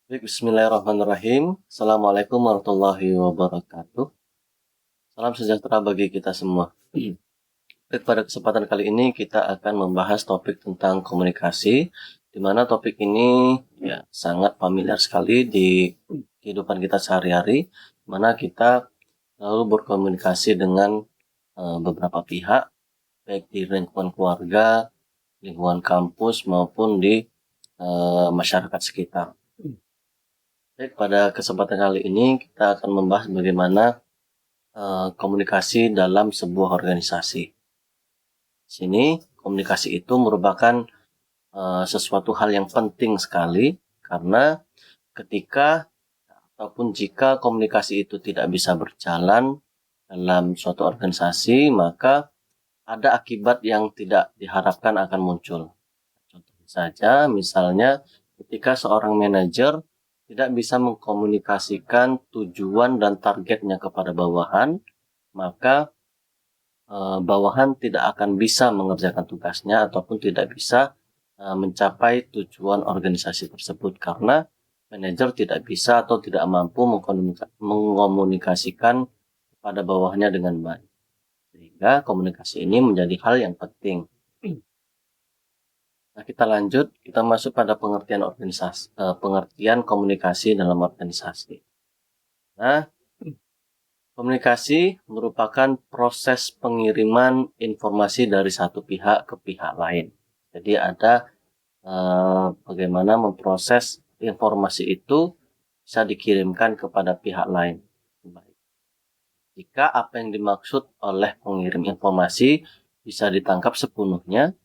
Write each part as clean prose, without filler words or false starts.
Baik, bismillahirrahmanirrahim. Assalamualaikum warahmatullahi wabarakatuh. Salam sejahtera bagi kita semua. Baik, pada kesempatan kali ini kita akan membahas topik tentang komunikasi, di mana topik ini ya sangat familiar sekali di kehidupan kita sehari-hari, di mana kita lalu berkomunikasi dengan beberapa pihak, baik di lingkungan keluarga, lingkungan kampus maupun di masyarakat sekitar. Baik, pada kesempatan kali ini kita akan membahas bagaimana komunikasi dalam sebuah organisasi. Di sini komunikasi itu merupakan sesuatu hal yang penting sekali, karena ketika ataupun jika komunikasi itu tidak bisa berjalan dalam suatu organisasi, maka ada akibat yang tidak diharapkan akan muncul. Contohnya saja, misalnya ketika seorang manajer tidak bisa mengkomunikasikan tujuan dan targetnya kepada bawahan, maka bawahan tidak akan bisa mengerjakan tugasnya ataupun tidak bisa mencapai tujuan organisasi tersebut, karena manajer tidak bisa atau tidak mampu mengomunikasikan kepada bawahnya dengan baik. Sehingga komunikasi ini menjadi hal yang penting. Nah, kita lanjut, kita masuk pada pengertian komunikasi dalam organisasi. Nah, komunikasi merupakan proses pengiriman informasi dari satu pihak ke pihak lain. Jadi ada bagaimana memproses informasi itu bisa dikirimkan kepada pihak lain. Jika apa yang dimaksud oleh pengirim informasi bisa ditangkap sepenuhnya,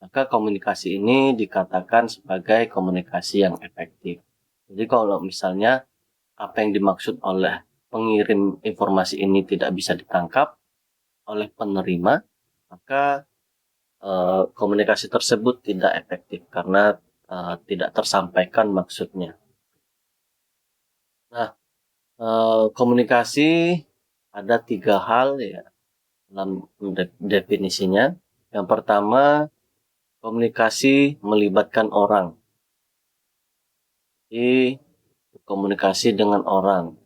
maka komunikasi ini dikatakan sebagai komunikasi yang efektif. Jadi kalau misalnya apa yang dimaksud oleh pengirim informasi ini tidak bisa ditangkap oleh penerima, maka komunikasi tersebut tidak efektif karena tidak tersampaikan maksudnya. Nah, komunikasi ada 3 hal ya dalam definisinya. Yang pertama, komunikasi melibatkan orang. Jadi komunikasi dengan orang,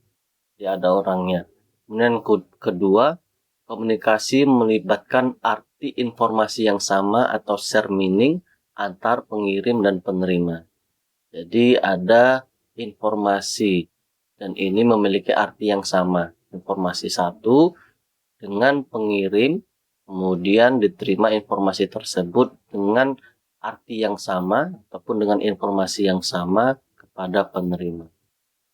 ya ada orangnya. Kemudian kedua, komunikasi melibatkan arti informasi yang sama atau share meaning antar pengirim dan penerima. Jadi ada informasi dan ini memiliki arti yang sama. Informasi satu dengan pengirim, kemudian diterima informasi tersebut dengan arti yang sama ataupun dengan informasi yang sama kepada penerima.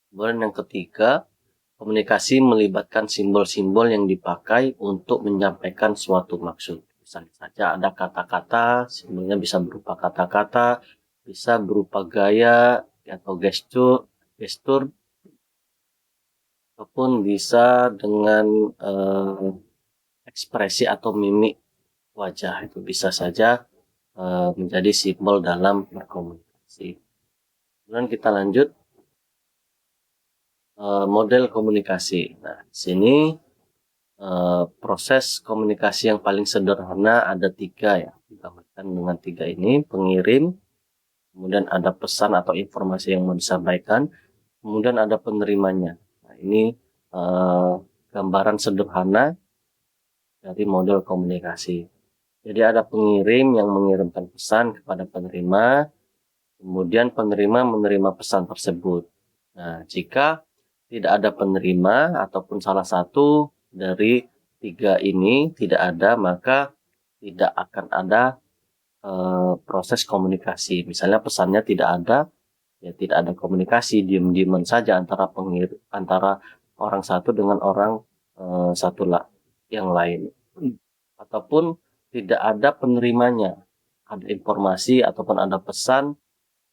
Kemudian yang ketiga, komunikasi melibatkan simbol-simbol yang dipakai untuk menyampaikan suatu maksud. Misalnya saja ada kata-kata, simbolnya bisa berupa kata-kata, bisa berupa gaya atau gestur, ataupun bisa dengan ekspresi atau mimik wajah. Itu bisa saja menjadi simbol dalam berkomunikasi. Kemudian kita lanjut model komunikasi. Nah, di sini proses komunikasi yang paling sederhana ada 3 ya, digambarkan dengan 3 ini: pengirim, kemudian ada pesan atau informasi yang mau disampaikan, kemudian ada penerimanya. Nah, ini gambaran sederhana dari model komunikasi. Jadi ada pengirim yang mengirimkan pesan kepada penerima, kemudian penerima menerima pesan tersebut. Nah, jika tidak ada penerima ataupun salah satu dari 3 ini tidak ada, maka tidak akan ada proses komunikasi. Misalnya pesannya tidak ada, ya tidak ada komunikasi, diam-diaman saja antara orang satu dengan orang satu yang lain. Ataupun tidak ada penerimanya, ada informasi ataupun ada pesan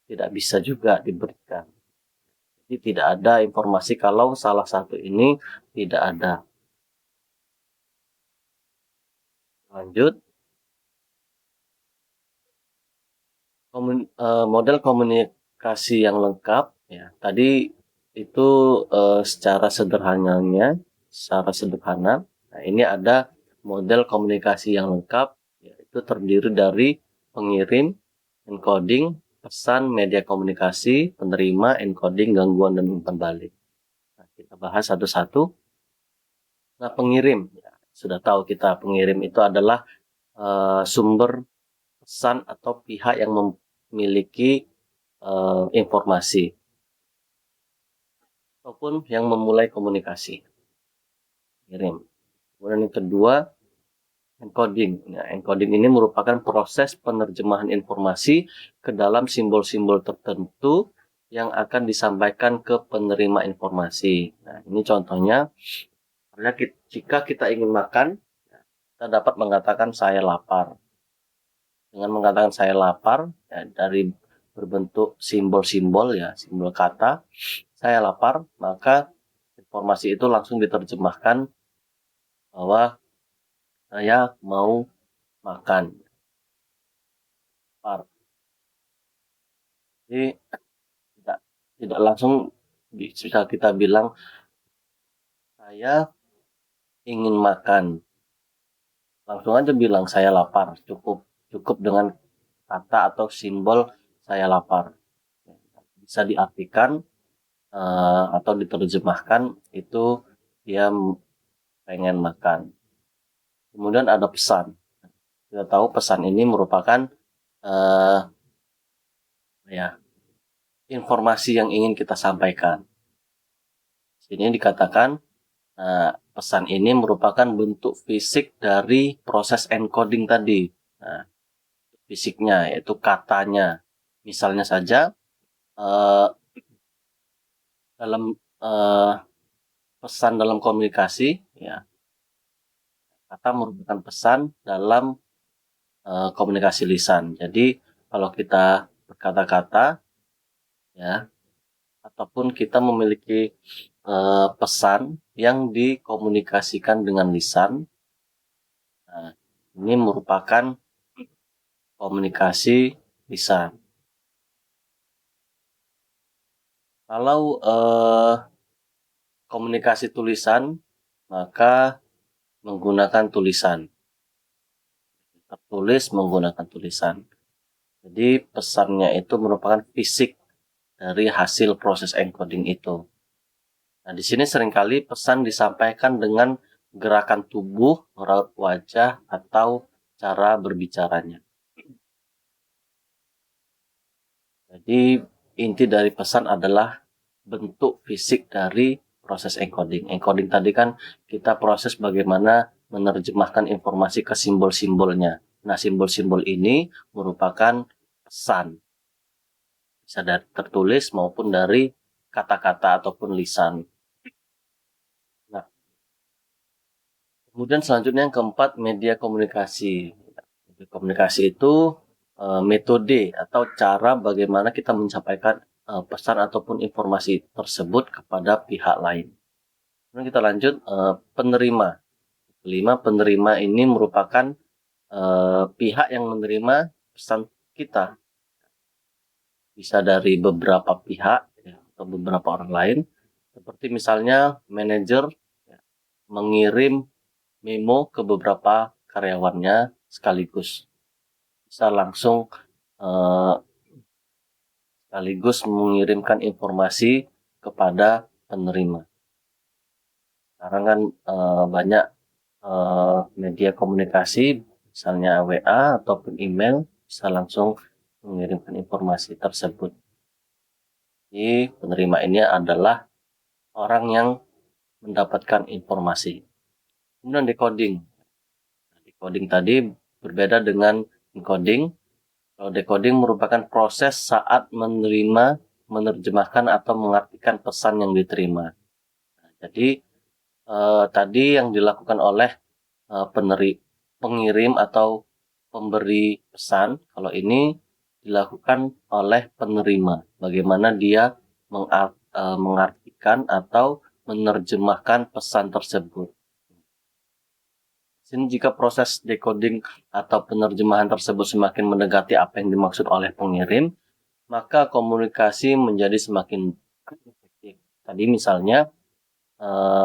tidak bisa juga diberikan. Jadi tidak ada informasi kalau salah satu ini tidak ada. Lanjut, model komunikasi yang lengkap ya. Tadi itu secara sederhana. Nah, ini ada model komunikasi yang lengkap, yaitu terdiri dari pengirim, encoding, pesan, media komunikasi, penerima, encoding, gangguan, dan umpan balik. Nah, kita bahas satu-satu. Nah, pengirim. Ya, sudah tahu kita pengirim itu adalah sumber pesan atau pihak yang memiliki informasi ataupun yang memulai komunikasi. Pengirim. Kemudian yang kedua, encoding. Nah, encoding ini merupakan proses penerjemahan informasi ke dalam simbol-simbol tertentu yang akan disampaikan ke penerima informasi. Nah, ini contohnya, jika kita ingin makan, kita dapat mengatakan saya lapar. Dengan mengatakan saya lapar, ya, dari berbentuk simbol-simbol, ya, simbol kata, saya lapar, maka informasi itu langsung diterjemahkan bahwa saya mau makan. Lapar. Jadi tidak langsung bisa kita bilang saya ingin makan, langsung aja bilang saya lapar, cukup dengan kata atau simbol saya lapar. Bisa diartikan atau diterjemahkan itu dia pengen makan. Kemudian ada pesan. Kita tahu pesan ini merupakan ya, informasi yang ingin kita sampaikan. Sini dikatakan pesan ini merupakan bentuk fisik dari proses encoding tadi. Nah, fisiknya yaitu katanya. Misalnya saja dalam pesan dalam komunikasi, ya, kata merupakan pesan dalam komunikasi lisan. Jadi kalau kita berkata-kata, ya, ataupun kita memiliki pesan yang dikomunikasikan dengan lisan, nah, ini merupakan komunikasi lisan. Kalau komunikasi tulisan, maka menggunakan tulisan. Tertulis menggunakan tulisan. Jadi pesannya itu merupakan fisik dari hasil proses encoding itu. Nah, di sini seringkali pesan disampaikan dengan gerakan tubuh, raut wajah, atau cara berbicaranya. Jadi inti dari pesan adalah bentuk fisik dari proses encoding. Encoding tadi kan kita proses bagaimana menerjemahkan informasi ke simbol-simbolnya. Nah, simbol-simbol ini merupakan pesan. Bisa dari tertulis maupun dari kata-kata ataupun lisan. Nah, kemudian selanjutnya yang keempat, media komunikasi. Media komunikasi itu metode atau cara bagaimana kita menyampaikan pesan ataupun informasi tersebut kepada pihak lain. Kemudian kita lanjut, penerima. Kelima, penerima ini merupakan pihak yang menerima pesan kita. Bisa dari beberapa pihak, ya, atau beberapa orang lain. Seperti misalnya manajer, ya, mengirim memo ke beberapa karyawannya sekaligus. Bisa langsung sekaligus mengirimkan informasi kepada penerima. Sekarang kan banyak media komunikasi, misalnya WA ataupun email, bisa langsung mengirimkan informasi tersebut. Jadi penerima ini adalah orang yang mendapatkan informasi. Kemudian decoding. Decoding tadi berbeda dengan encoding. Kalau decoding merupakan proses saat menerima, menerjemahkan atau mengartikan pesan yang diterima. Nah, jadi tadi yang dilakukan oleh pengirim atau pemberi pesan, kalau ini dilakukan oleh penerima. Bagaimana dia mengartikan atau menerjemahkan pesan tersebut. Sini jika proses decoding atau penerjemahan tersebut semakin mendekati apa yang dimaksud oleh pengirim, maka komunikasi menjadi semakin efektif. Tadi misalnya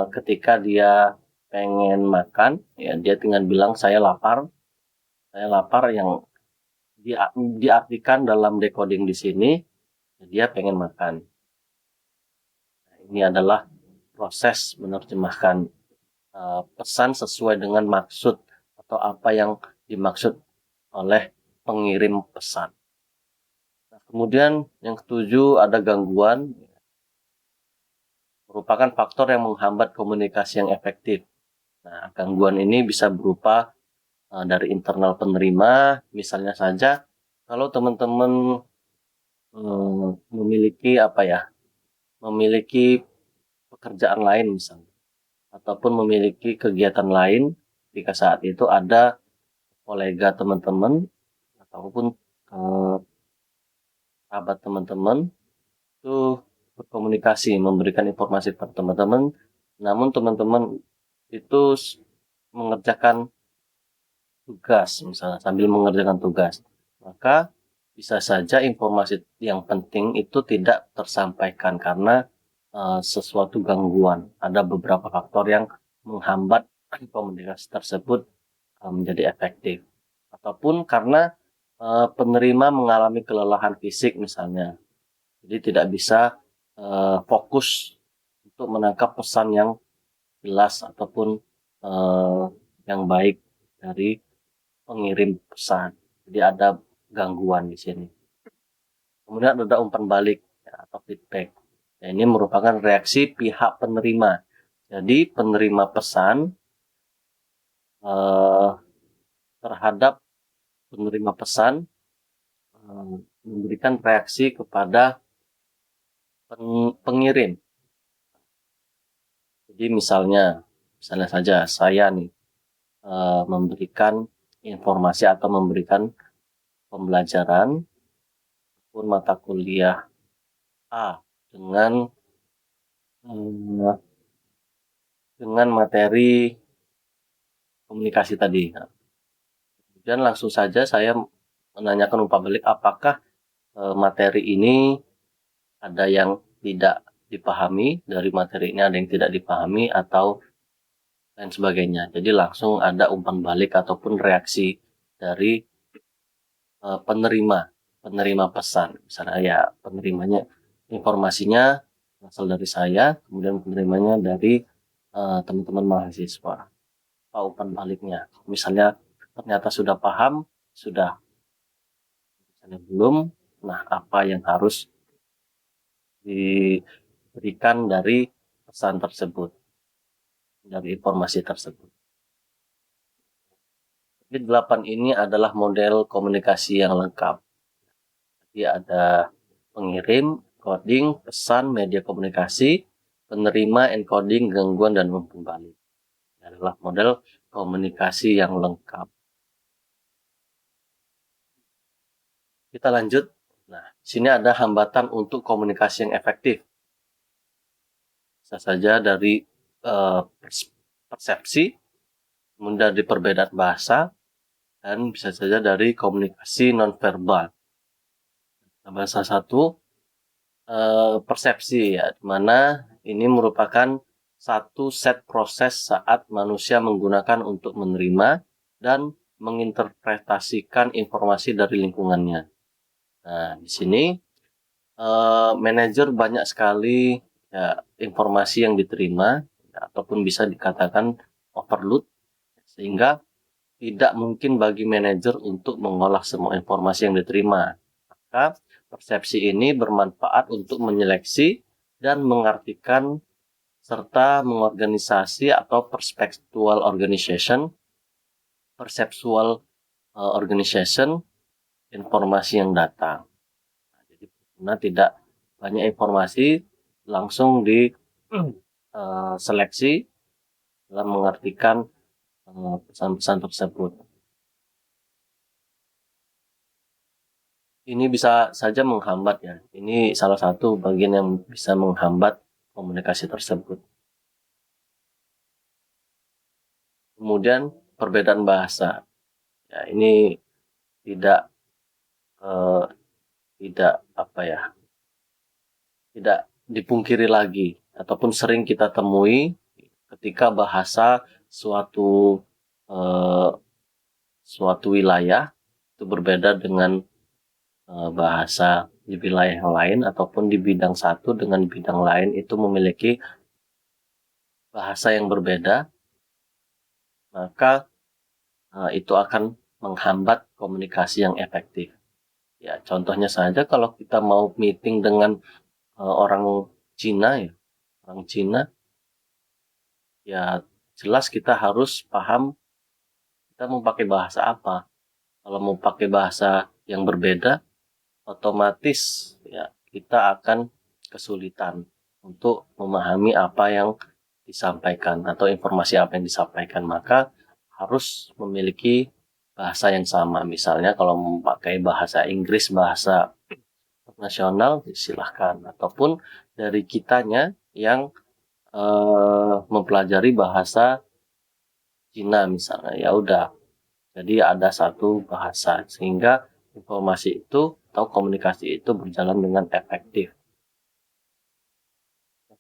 ketika dia pengen makan, ya dia tinggal bilang saya lapar yang diartikan dalam decoding di sini, dia pengen makan. Nah, ini adalah proses menerjemahkan pesan sesuai dengan maksud atau apa yang dimaksud oleh pengirim pesan. Nah, kemudian yang ketujuh ada gangguan, merupakan faktor yang menghambat komunikasi yang efektif. Nah, gangguan ini bisa berupa dari internal penerima, misalnya saja kalau teman-teman memiliki pekerjaan lain misalnya, ataupun memiliki kegiatan lain ketika saat itu ada kolega teman-teman ataupun sahabat teman-teman itu berkomunikasi, memberikan informasi kepada teman-teman, namun teman-teman itu mengerjakan tugas, misalnya sambil mengerjakan tugas, maka bisa saja informasi yang penting itu tidak tersampaikan karena sesuatu gangguan. Ada beberapa faktor yang menghambat komunikasi tersebut menjadi efektif, ataupun karena penerima mengalami kelelahan fisik misalnya, jadi tidak bisa fokus untuk menangkap pesan yang jelas ataupun yang baik dari pengirim pesan. Jadi ada gangguan di sini. Kemudian ada umpan balik ya, atau feedback. Ya, ini merupakan reaksi pihak penerima. Jadi penerima pesan terhadap penerima pesan memberikan reaksi kepada pengirim. Jadi misalnya saja saya nih memberikan informasi atau memberikan pembelajaran ataupun mata kuliah A dengan materi komunikasi tadi. Nah, kemudian langsung saja saya menanyakan umpan balik, apakah materi ini ada yang tidak dipahami, dari materi ini ada yang tidak dipahami atau lain sebagainya. Jadi langsung ada umpan balik ataupun reaksi dari penerima pesan. Misalnya ya penerimanya informasinya berasal dari saya, kemudian penerimanya dari teman-teman mahasiswa. Apa umpan baliknya? Misalnya ternyata sudah paham, sudah. Misalnya belum, nah apa yang harus diberikan dari pesan tersebut, dari informasi tersebut. Jadi 8 ini adalah model komunikasi yang lengkap. Jadi ada pengirim, coding, pesan, media komunikasi, penerima, encoding, gangguan, dan umpan balik. Ini adalah model komunikasi yang lengkap. Kita lanjut. Nah, sini ada hambatan untuk komunikasi yang efektif. Bisa saja dari persepsi, kemudian dari perbedaan bahasa, dan bisa saja dari komunikasi nonverbal. Nah, salah satu persepsi ya, dimana ini merupakan satu set proses saat manusia menggunakan untuk menerima dan menginterpretasikan informasi dari lingkungannya. Nah, di sini manajer banyak sekali ya, informasi yang diterima ya, ataupun bisa dikatakan overload, sehingga tidak mungkin bagi manajer untuk mengolah semua informasi yang diterima. Maka persepsi ini bermanfaat untuk menyeleksi dan mengartikan serta mengorganisasi atau perceptual organization informasi yang datang. Nah, jadi tidak banyak informasi langsung diseleksi dalam mengartikan pesan-pesan tersebut. Ini bisa saja menghambat ya. Ini salah satu bagian yang bisa menghambat komunikasi tersebut. Kemudian perbedaan bahasa. Ya, ini tidak dipungkiri lagi ataupun sering kita temui ketika bahasa suatu wilayah itu berbeda dengan bahasa di wilayah yang lain ataupun di bidang satu dengan bidang lain itu memiliki bahasa yang berbeda, maka itu akan menghambat komunikasi yang efektif. Ya, contohnya saja kalau kita mau meeting dengan orang Cina ya, orang Cina, ya jelas kita harus paham kita mau pakai bahasa apa. Kalau mau pakai bahasa yang berbeda, otomatis ya kita akan kesulitan untuk memahami apa yang disampaikan atau informasi apa yang disampaikan. Maka harus memiliki bahasa yang sama. Misalnya kalau memakai bahasa Inggris, bahasa nasional, silahkan. Ataupun dari kitanya yang mempelajari bahasa Cina misalnya, ya udah. Jadi ada satu bahasa sehingga informasi itu atau komunikasi itu berjalan dengan efektif.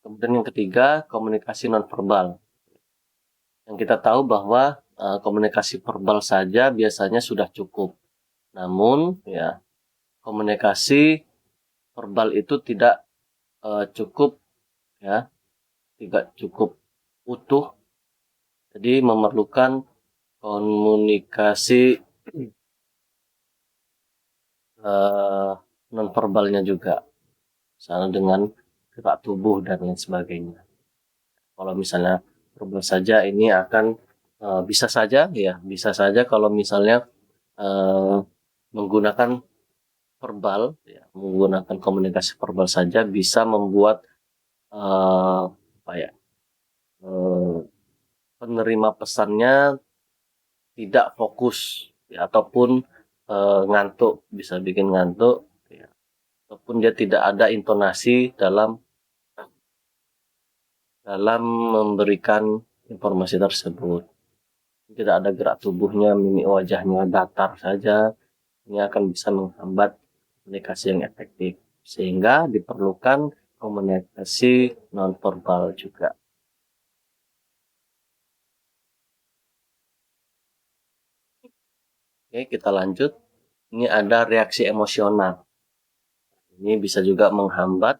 Kemudian yang ketiga, komunikasi nonverbal. Yang kita tahu bahwa komunikasi verbal saja biasanya sudah cukup. Namun ya komunikasi verbal itu tidak cukup ya, tidak cukup utuh. Jadi memerlukan komunikasi nonverbalnya juga, misalnya dengan gerak tubuh dan lain sebagainya. Kalau misalnya verbal saja ini akan bisa saja kalau misalnya menggunakan verbal, ya, menggunakan komunikasi verbal saja bisa membuat penerima pesannya tidak fokus ya, ataupun ngantuk, bisa bikin ngantuk ya, ataupun dia tidak ada intonasi dalam memberikan informasi tersebut. Tidak ada gerak tubuhnya, mimik wajahnya datar saja, ini akan bisa menghambat komunikasi yang efektif. Sehingga diperlukan komunikasi nonverbal juga. Oke, kita lanjut. Ini ada reaksi emosional. Ini bisa juga menghambat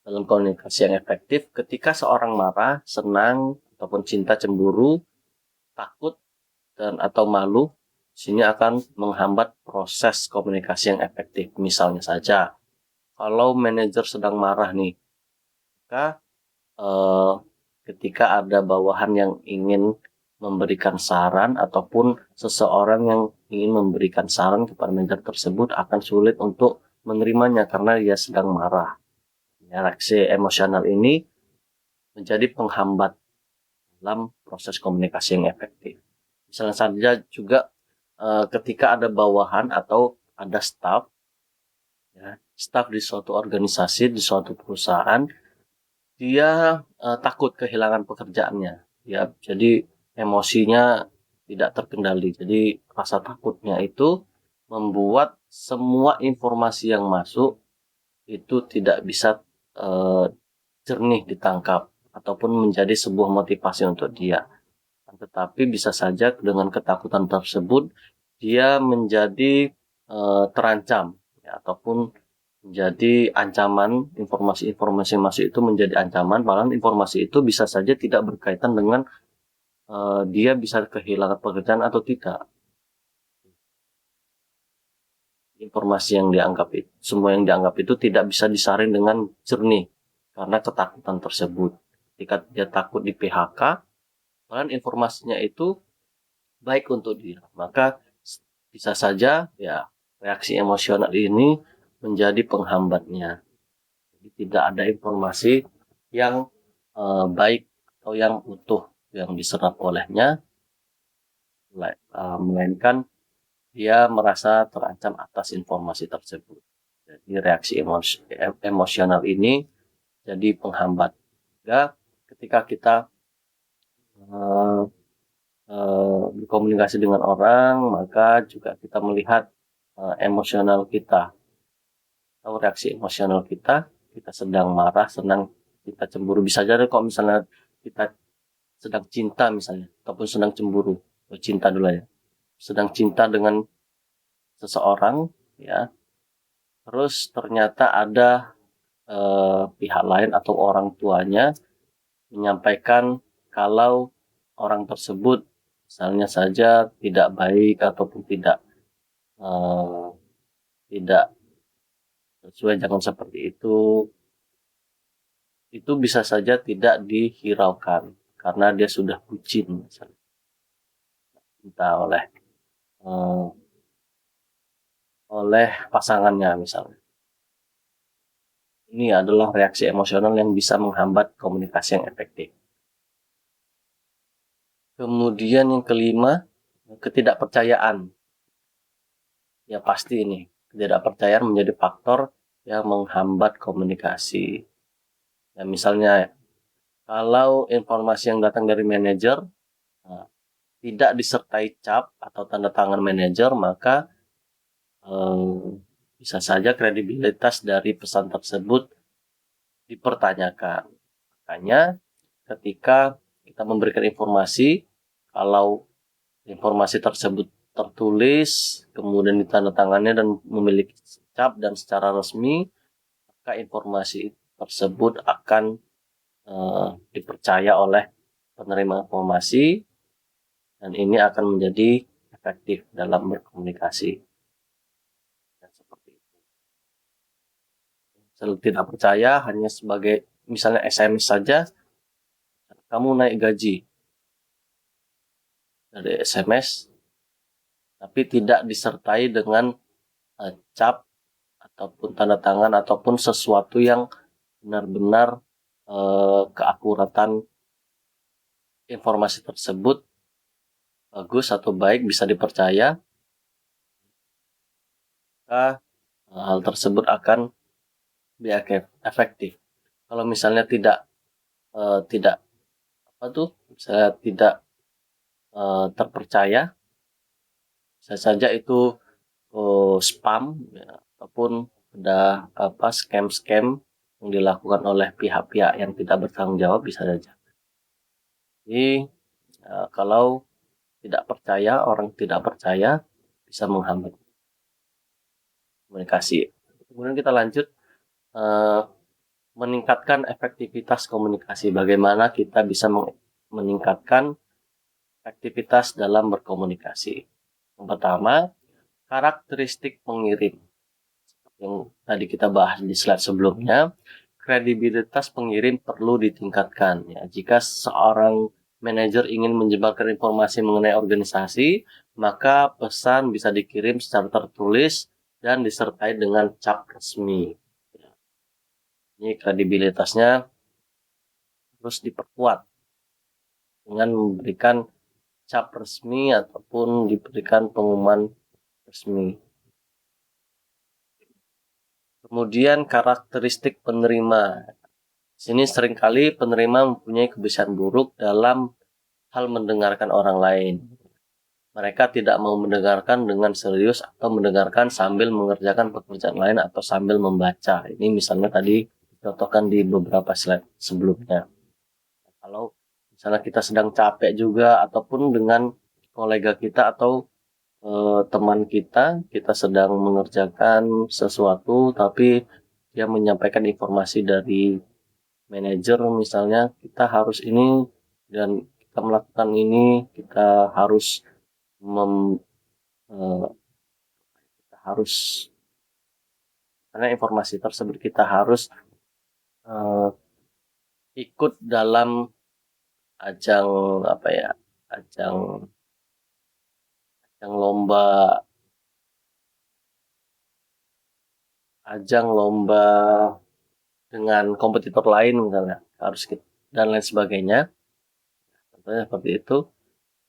dalam komunikasi yang efektif ketika seorang marah, senang, ataupun cinta, cemburu, takut, dan atau malu. Sini akan menghambat proses komunikasi yang efektif. Misalnya saja, kalau manajer sedang marah nih, maka ketika ada bawahan yang ingin memberikan saran ataupun seseorang yang ingin memberikan saran kepada manajer tersebut akan sulit untuk menerimanya karena dia sedang marah. Reaksi emosional ini menjadi penghambat dalam proses komunikasi yang efektif. Misalnya saja juga ketika ada bawahan atau ada staf di suatu organisasi, di suatu perusahaan, dia takut kehilangan pekerjaannya. Ya, jadi emosinya tidak terkendali. Jadi rasa takutnya itu membuat semua informasi yang masuk itu tidak bisa jernih ditangkap ataupun menjadi sebuah motivasi untuk dia. Tetapi bisa saja dengan ketakutan tersebut dia menjadi terancam ya, ataupun menjadi ancaman. Informasi-informasi yang masuk itu menjadi ancaman, padahal informasi itu bisa saja tidak berkaitan dengan dia bisa kehilangan pekerjaan atau tidak. Informasi yang dianggap itu, semua yang dianggap itu tidak bisa disaring dengan jernih karena ketakutan tersebut. Ketika dia takut di PHK, padahal informasinya itu baik untuk dia, maka bisa saja ya reaksi emosional ini menjadi penghambatnya. Jadi tidak ada informasi yang baik atau yang utuh yang diserap olehnya, melainkan dia merasa terancam atas informasi tersebut. Jadi reaksi emosional ini jadi penghambat. Juga ketika kita berkomunikasi dengan orang, maka juga kita melihat emosional kita atau reaksi emosional kita. Kita sedang marah, senang, kita cemburu. Bisa jadi kok misalnya kita sedang cinta misalnya, ataupun sedang cemburu. Cinta dulu ya. Sedang cinta dengan seseorang, ya, terus ternyata ada pihak lain atau orang tuanya menyampaikan kalau orang tersebut misalnya saja tidak baik ataupun eh, tidak sesuai, jangan seperti itu bisa saja tidak dihiraukan karena dia sudah bucin misalnya, entah eh, oleh pasangannya misalnya. Ini adalah reaksi emosional yang bisa menghambat komunikasi yang efektif. Kemudian yang kelima, ketidakpercayaan. Ya pasti ini, ketidakpercayaan menjadi faktor yang menghambat komunikasi. Ya misalnya, kalau informasi yang datang dari manajer tidak disertai cap atau tanda tangan manajer, maka bisa saja kredibilitas dari pesan tersebut dipertanyakan. Makanya ketika kita memberikan informasi, kalau informasi tersebut tertulis, kemudian ditandatangani dan memiliki cap dan secara resmi, maka informasi tersebut akan dipercaya oleh penerima informasi, dan ini akan menjadi efektif dalam berkomunikasi. Dan seperti itu. Tidak percaya hanya sebagai misalnya SMS saja, kamu naik gaji dari SMS, tapi tidak disertai dengan cap ataupun tanda tangan ataupun sesuatu yang benar-benar keakuratan informasi tersebut bagus atau baik, bisa dipercaya, maka hal tersebut akan efektif. Kalau misalnya tidak misalnya tidak terpercaya, bisa saja itu spam, ya, ataupun ada scam yang dilakukan oleh pihak-pihak yang tidak bertanggung jawab, bisa saja. Jadi kalau orang tidak percaya bisa menghambat komunikasi. Kemudian kita lanjut, meningkatkan efektivitas komunikasi. Bagaimana kita bisa meningkatkan efektivitas dalam berkomunikasi? Yang pertama, karakteristik pengirim. Yang tadi kita bahas di slide sebelumnya, kredibilitas pengirim perlu ditingkatkan. Ya, jika seorang manajer ingin menyebarkan informasi mengenai organisasi, maka pesan bisa dikirim secara tertulis dan disertai dengan cap resmi. Ini kredibilitasnya terus diperkuat dengan memberikan cap resmi ataupun diberikan pengumuman resmi. Kemudian karakteristik penerima. Sini seringkali penerima mempunyai kebiasaan buruk dalam hal mendengarkan orang lain. Mereka tidak mau mendengarkan dengan serius atau mendengarkan sambil mengerjakan pekerjaan lain atau sambil membaca. Ini misalnya tadi dicontohkan di beberapa slide sebelumnya. Kalau misalnya kita sedang capek juga, ataupun dengan kolega kita atau teman kita sedang mengerjakan sesuatu, tapi dia menyampaikan informasi dari manajer misalnya, kita harus ini dan kita melakukan ini, kita harus karena informasi tersebut kita harus ikut dalam ajang lomba dengan kompetitor lain misalnya, harus dan lain sebagainya, contohnya seperti itu,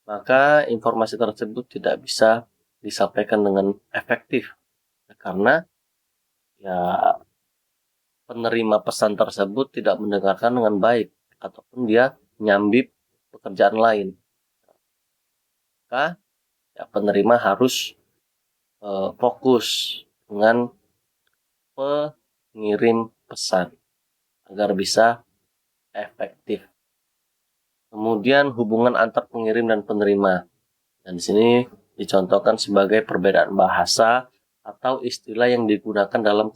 maka informasi tersebut tidak bisa disampaikan dengan efektif karena ya penerima pesan tersebut tidak mendengarkan dengan baik ataupun dia nyambip pekerjaan lain. Maka ya penerima harus fokus dengan pengirim pesan agar bisa efektif. Kemudian hubungan antar pengirim dan penerima. Dan di sini dicontohkan sebagai perbedaan bahasa atau istilah yang digunakan dalam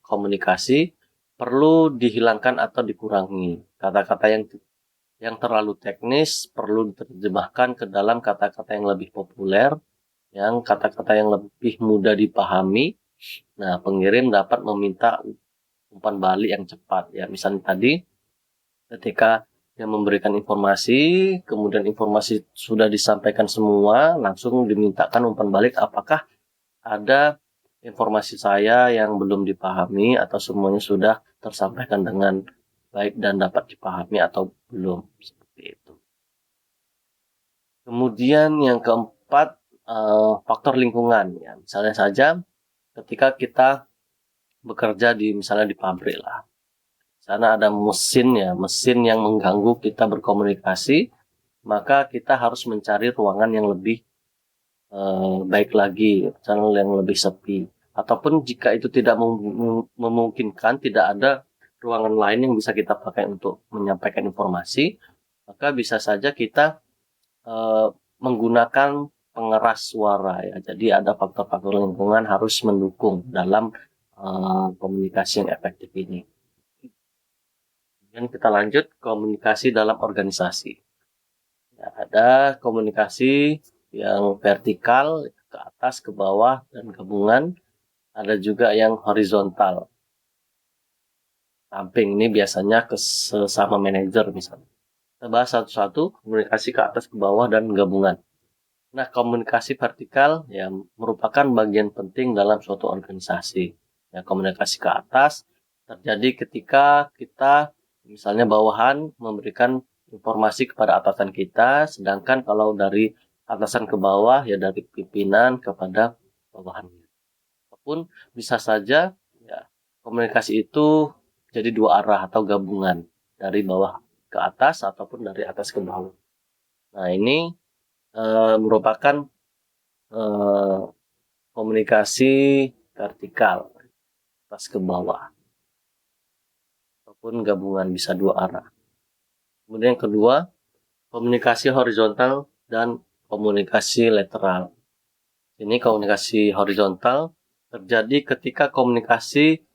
komunikasi perlu dihilangkan atau dikurangi. Kata-kata yang terlalu teknis perlu diterjemahkan ke dalam kata-kata yang lebih populer, yang kata-kata yang lebih mudah dipahami. Nah, pengirim dapat meminta umpan balik yang cepat. Ya, misalnya tadi ketika yang memberikan informasi, kemudian informasi sudah disampaikan semua, langsung dimintakan umpan balik apakah ada informasi saya yang belum dipahami atau semuanya sudah tersampaikan dengan baik dan dapat dipahami atau belum, seperti itu. Kemudian yang keempat, faktor lingkungan. Ya, misalnya saja ketika kita bekerja misalnya di pabrik lah. Sana ada mesin yang mengganggu kita berkomunikasi, maka kita harus mencari ruangan yang lebih baik lagi, channel yang lebih sepi. Ataupun jika itu tidak memungkinkan, tidak ada ruangan lain yang bisa kita pakai untuk menyampaikan informasi, maka bisa saja kita menggunakan pengeras suara ya. Jadi ada faktor-faktor lingkungan harus mendukung dalam komunikasi yang efektif ini. Kemudian kita lanjut komunikasi dalam organisasi. Ya, ada komunikasi yang vertikal ke atas, ke bawah, dan gabungan. Ada juga yang horizontal. Samping ini biasanya ke sesama manajer misalnya. Kita bahas satu-satu, komunikasi ke atas, ke bawah, dan gabungan. Nah, komunikasi vertikal ya merupakan bagian penting dalam suatu organisasi. Ya, komunikasi ke atas terjadi ketika kita misalnya bawahan memberikan informasi kepada atasan kita, sedangkan kalau dari atasan ke bawah ya dari pimpinan kepada bawahannya. Ataupun bisa saja ya komunikasi itu jadi dua arah atau gabungan dari bawah ke atas ataupun dari atas ke bawah. Nah, ini merupakan komunikasi vertikal atas ke bawah ataupun gabungan bisa dua arah. Kemudian yang kedua, komunikasi horizontal dan komunikasi lateral. Ini komunikasi horizontal terjadi ketika komunikasi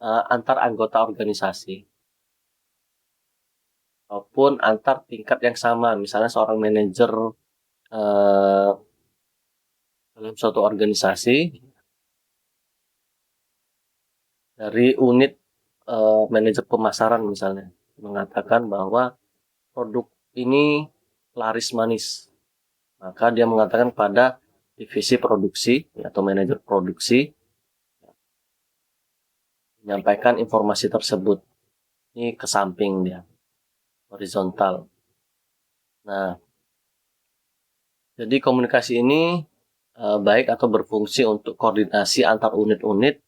antar anggota organisasi ataupun antar tingkat yang sama. Misalnya seorang manajer dalam suatu organisasi dari unit manajer pemasaran misalnya mengatakan bahwa produk ini laris manis, maka dia mengatakan pada divisi produksi atau manajer produksi menyampaikan informasi tersebut. Ini ke samping dia, horizontal. Nah, jadi komunikasi ini baik atau berfungsi untuk koordinasi antar unit-unit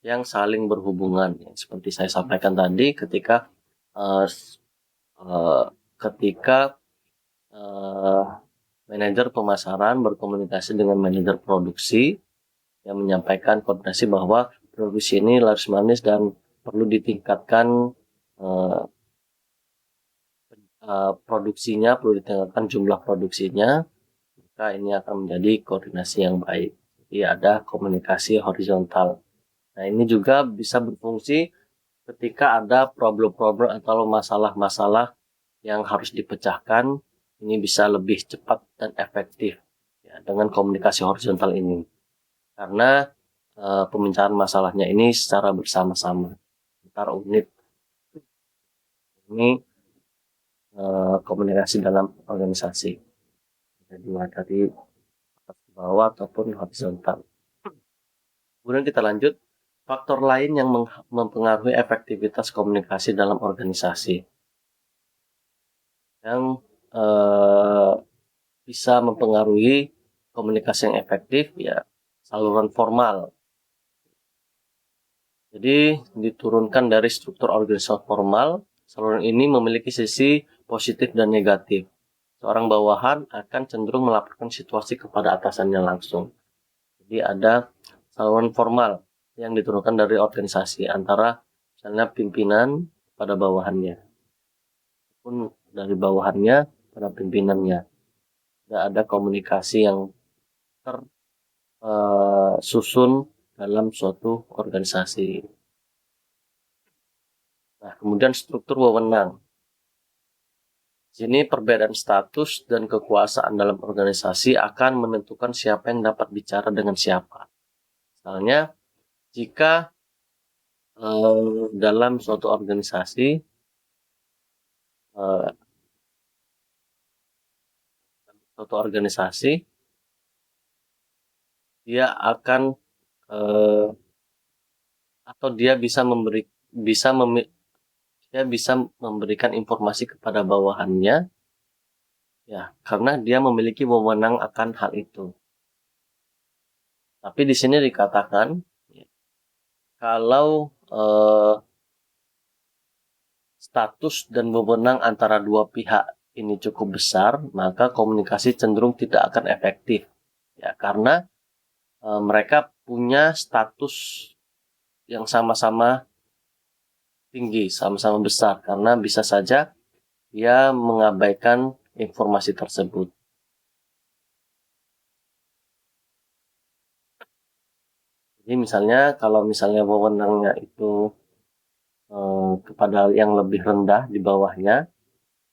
yang saling berhubungan. Seperti saya sampaikan tadi, ketika manajer pemasaran berkomunikasi dengan manajer produksi yang menyampaikan koordinasi bahwa produksi ini laris manis dan perlu ditingkatkan produksinya, perlu ditingkatkan jumlah produksinya, maka ini akan menjadi koordinasi yang baik. Jadi ada komunikasi horizontal. Nah, ini juga bisa berfungsi ketika ada problem-problem atau masalah-masalah yang harus dipecahkan. Ini bisa lebih cepat dan efektif ya, dengan komunikasi horizontal ini. Karena pemecahan masalahnya ini secara bersama-sama antar unit. Ini komunikasi dalam organisasi. Jadi dari atas ke bawah ataupun horizontal. Kemudian kita lanjut, faktor lain yang mempengaruhi efektivitas komunikasi dalam organisasi. Yang bisa mempengaruhi komunikasi yang efektif ya saluran formal. Jadi diturunkan dari struktur organisasi formal, saluran ini memiliki sisi positif dan negatif. Seorang bawahan akan cenderung melaporkan situasi kepada atasannya langsung. Jadi ada saluran formal yang diturunkan dari organisasi antara misalnya pimpinan pada bawahannya, ataupun dari bawahannya pada pimpinannya. Tidak ada komunikasi yang tersusun dalam suatu organisasi. Nah, kemudian struktur wewenang. Sini perbedaan status dan kekuasaan dalam organisasi akan menentukan siapa yang dapat bicara dengan siapa. Misalnya, jika dalam suatu organisasi dia akan atau dia bisa memberikan informasi kepada bawahannya, ya, karena dia memiliki wewenang akan hal itu. Tapi di sini dikatakan, ya, kalau status dan wewenang antara dua pihak ini cukup besar, maka komunikasi cenderung tidak akan efektif, ya, karena mereka punya status yang sama-sama tinggi, sama-sama besar, karena bisa saja dia mengabaikan informasi tersebut. Jadi misalnya kalau misalnya wewenangnya itu kepada yang lebih rendah di bawahnya,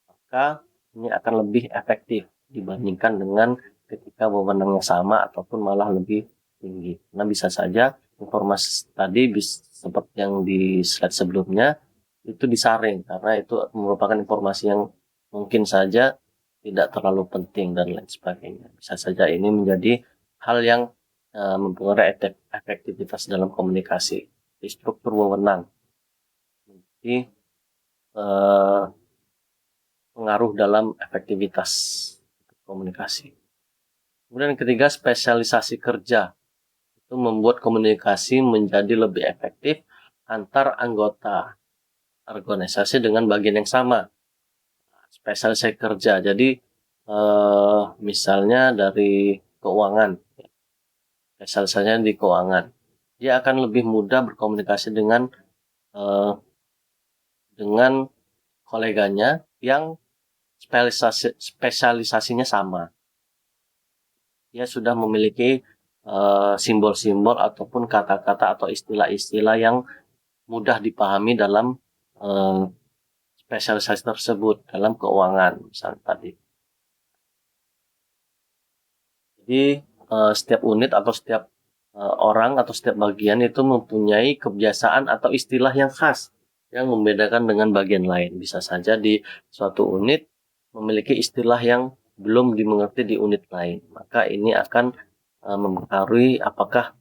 maka ini akan lebih efektif dibandingkan dengan ketika wewenangnya sama ataupun malah lebih tinggi. Karena bisa saja informasi tadi seperti yang di slide sebelumnya itu disaring karena itu merupakan informasi yang mungkin saja tidak terlalu penting dan lain sebagainya. Bisa saja ini menjadi hal yang mempengaruhi efektivitas dalam komunikasi. Di struktur wewenang. Jadi pengaruh dalam efektivitas komunikasi. Kemudian yang ketiga, spesialisasi kerja. Itu membuat komunikasi menjadi lebih efektif antar anggota organisasi dengan bagian yang sama. Spesialisasi kerja. Jadi misalnya dari keuangan. Spesialisasinya di keuangan. Dia akan lebih mudah berkomunikasi dengan koleganya yang spesialisasinya sama. Dia sudah memiliki simbol-simbol ataupun kata-kata atau istilah-istilah yang mudah dipahami dalam spesialisasi tersebut dalam keuangan misalnya tadi. Jadi setiap unit atau setiap orang atau setiap bagian itu mempunyai kebiasaan atau istilah yang khas yang membedakan dengan bagian lain. Bisa saja di suatu unit memiliki istilah yang belum dimengerti di unit lain. Maka ini akan mempengaruhi apakah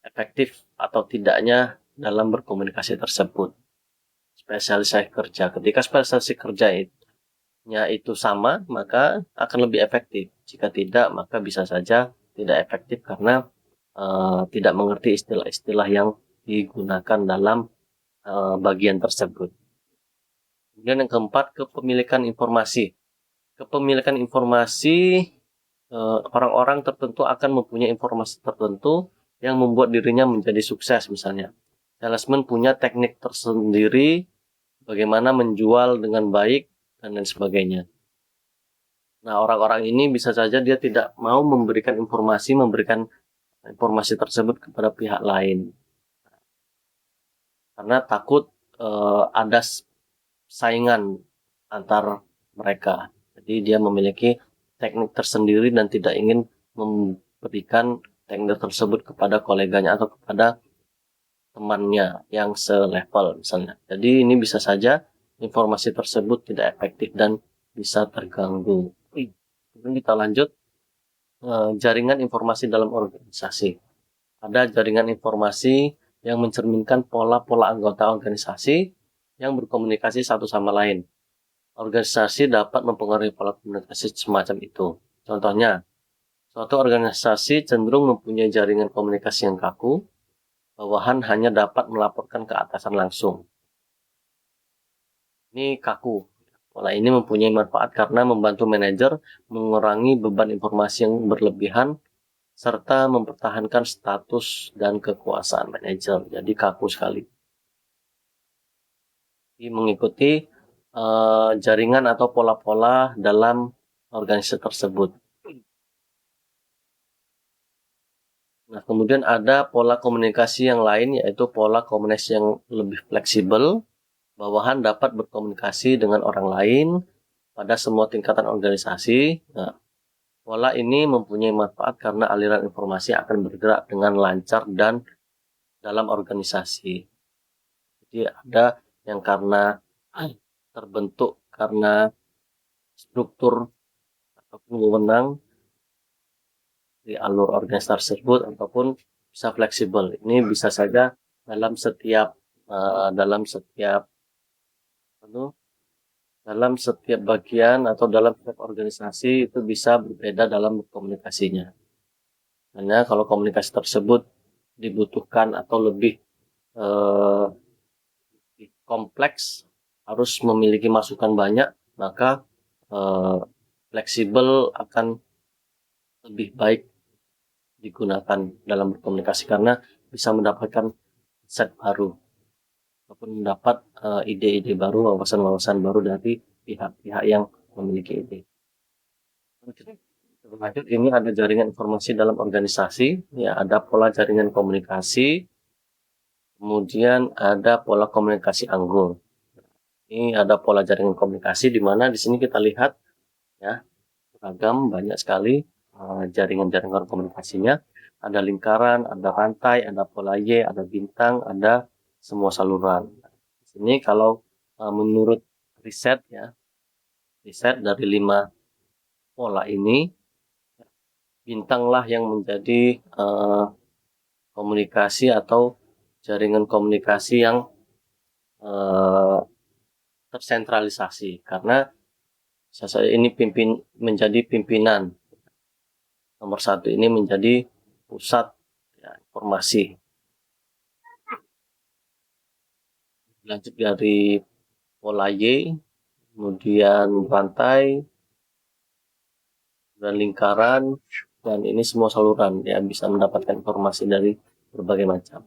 efektif atau tidaknya dalam berkomunikasi tersebut. Spesialisasi kerja. Ketika spesialisasi kerjanya itu sama, maka akan lebih efektif. Jika tidak, maka bisa saja tidak efektif karena tidak mengerti istilah-istilah yang digunakan dalam bagian tersebut. Kemudian yang keempat, kepemilikan informasi. Kepemilikan informasi, orang-orang tertentu akan mempunyai informasi tertentu yang membuat dirinya menjadi sukses misalnya. Salesman punya teknik tersendiri bagaimana menjual dengan baik dan lain sebagainya. Nah, orang-orang ini bisa saja dia tidak mau memberikan informasi tersebut kepada pihak lain. Karena takut ada saingan antar mereka. Jadi dia memiliki teknik tersendiri dan tidak ingin memberikan teknik tersebut kepada koleganya atau kepada temannya yang selevel misalnya. Jadi ini bisa saja informasi tersebut tidak efektif dan bisa terganggu. Kemudian kita lanjut, jaringan informasi dalam organisasi. Ada jaringan informasi yang mencerminkan pola-pola anggota organisasi yang berkomunikasi satu sama lain. Organisasi dapat mempengaruhi pola komunikasi semacam itu. Contohnya, suatu organisasi cenderung mempunyai jaringan komunikasi yang kaku, bawahan hanya dapat melaporkan ke atasan langsung. Ini kaku. Pola ini mempunyai manfaat karena membantu manajer mengurangi beban informasi yang berlebihan serta mempertahankan status dan kekuasaan manajer. Jadi kaku sekali. Jadi mengikuti jaringan atau pola-pola dalam organisasi tersebut. Nah, kemudian ada pola komunikasi yang lain, yaitu pola komunikasi yang lebih fleksibel. Bawahan dapat berkomunikasi dengan orang lain pada semua tingkatan organisasi. Nah, pola ini mempunyai manfaat karena aliran informasi akan bergerak dengan lancar dan dalam organisasi. Jadi ada yang karena terbentuk karena struktur ataupun wewenang di alur organisasi tersebut, ataupun bisa fleksibel. Ini bisa saja dalam setiap dalam setiap bagian atau dalam setiap organisasi itu bisa berbeda dalam komunikasinya. Karena kalau komunikasi tersebut dibutuhkan atau lebih kompleks, harus memiliki masukan banyak, maka fleksibel akan lebih baik digunakan dalam berkomunikasi karena bisa mendapatkan set baru ataupun mendapat ide-ide baru, wawasan-wawasan baru dari pihak-pihak yang memiliki ide. Lanjut, ini ada jaringan informasi dalam organisasi, ya ada pola jaringan komunikasi, kemudian ada pola komunikasi anggur. Ini ada pola jaringan komunikasi di mana di sini kita lihat ya beragam banyak sekali jaringan-jaringan komunikasinya. Ada lingkaran, ada rantai, ada pola Y, ada bintang, ada semua saluran. Di sini kalau menurut riset dari 5 pola ini, bintanglah yang menjadi komunikasi atau jaringan komunikasi yang tersentralisasi, karena saya ini menjadi pimpinan. Nomor 1 ini menjadi pusat informasi. Lanjut dari pola Y, kemudian rantai, dan lingkaran, dan ini semua saluran ya, bisa mendapatkan informasi dari berbagai macam.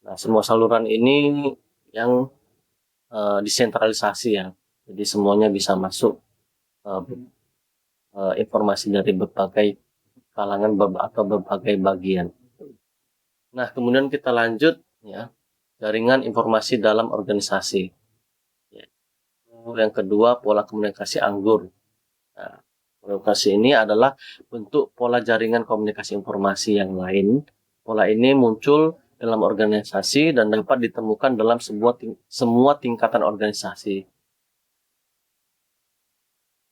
Nah, semua saluran ini yang disentralisasi ya, jadi semuanya bisa masuk informasi dari berbagai kalangan atau berbagai bagian. Nah, kemudian kita lanjut ya, jaringan informasi dalam organisasi. Yang kedua, pola komunikasi anggur. Nah, komunikasi ini adalah bentuk pola jaringan komunikasi informasi yang lain. Pola ini muncul dalam organisasi dan dapat ditemukan dalam semua tingkatan organisasi.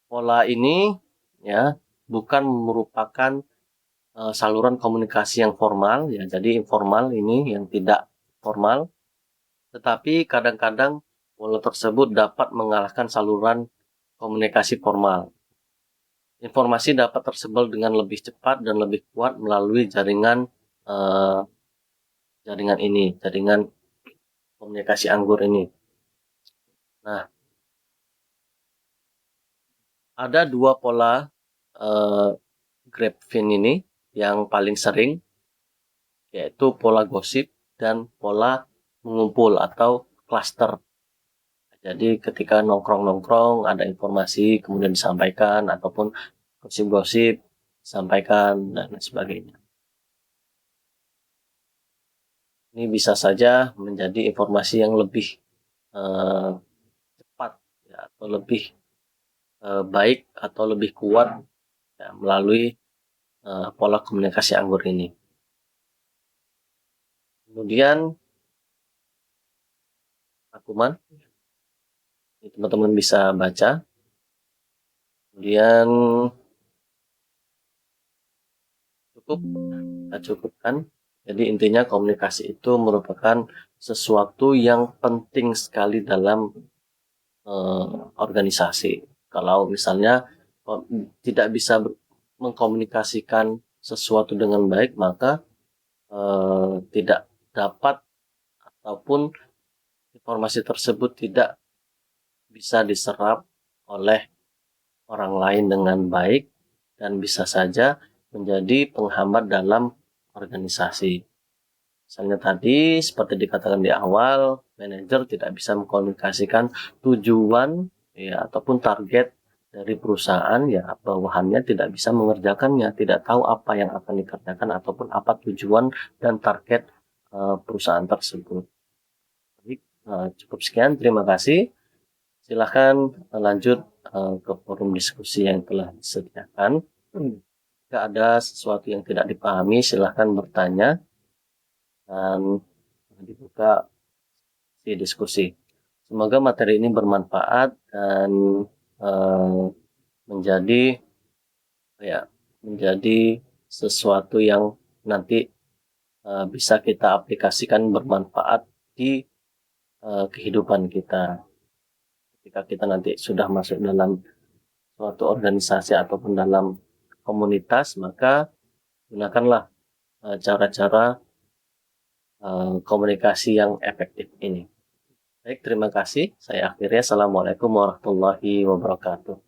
Pola ini ya bukan merupakan saluran komunikasi yang formal ya, jadi informal ini yang tidak formal, tetapi kadang-kadang pola tersebut dapat mengalahkan saluran komunikasi formal. Informasi dapat tersebar dengan lebih cepat dan lebih kuat melalui jaringan komunikasi anggur ini. Nah, ada 2 pola grapevine ini yang paling sering, yaitu pola gosip dan pola mengumpul atau cluster. Jadi ketika nongkrong-nongkrong ada informasi kemudian disampaikan, ataupun gosip-gosip disampaikan dan sebagainya. Ini bisa saja menjadi informasi yang lebih cepat ya, atau lebih baik atau lebih kuat ya, melalui pola komunikasi anggur ini. Kemudian rangkuman, teman-teman bisa baca. Kemudian kita cukupkan. Jadi intinya komunikasi itu merupakan sesuatu yang penting sekali dalam organisasi. Kalau misalnya tidak bisa mengkomunikasikan sesuatu dengan baik, maka tidak dapat ataupun informasi tersebut tidak bisa diserap oleh orang lain dengan baik dan bisa saja menjadi penghambat dalam organisasi. Misalnya tadi seperti dikatakan di awal, manajer tidak bisa mengkomunikasikan tujuan ya ataupun target dari perusahaan ya bawahannya tidak bisa mengerjakannya, tidak tahu apa yang akan dikerjakan ataupun apa tujuan dan target perusahaan tersebut. Baik, cukup sekian, terima kasih. Silahkan lanjut ke forum diskusi yang telah disediakan. Jika ada sesuatu yang tidak dipahami, silahkan bertanya dan dibuka di diskusi. Semoga materi ini bermanfaat dan menjadi sesuatu yang nanti bisa kita aplikasikan bermanfaat di kehidupan kita. Ketika kita nanti sudah masuk dalam suatu organisasi ataupun dalam komunitas, maka gunakanlah cara-cara komunikasi yang efektif ini. Baik, terima kasih. Saya akhiri. Assalamualaikum warahmatullahi wabarakatuh.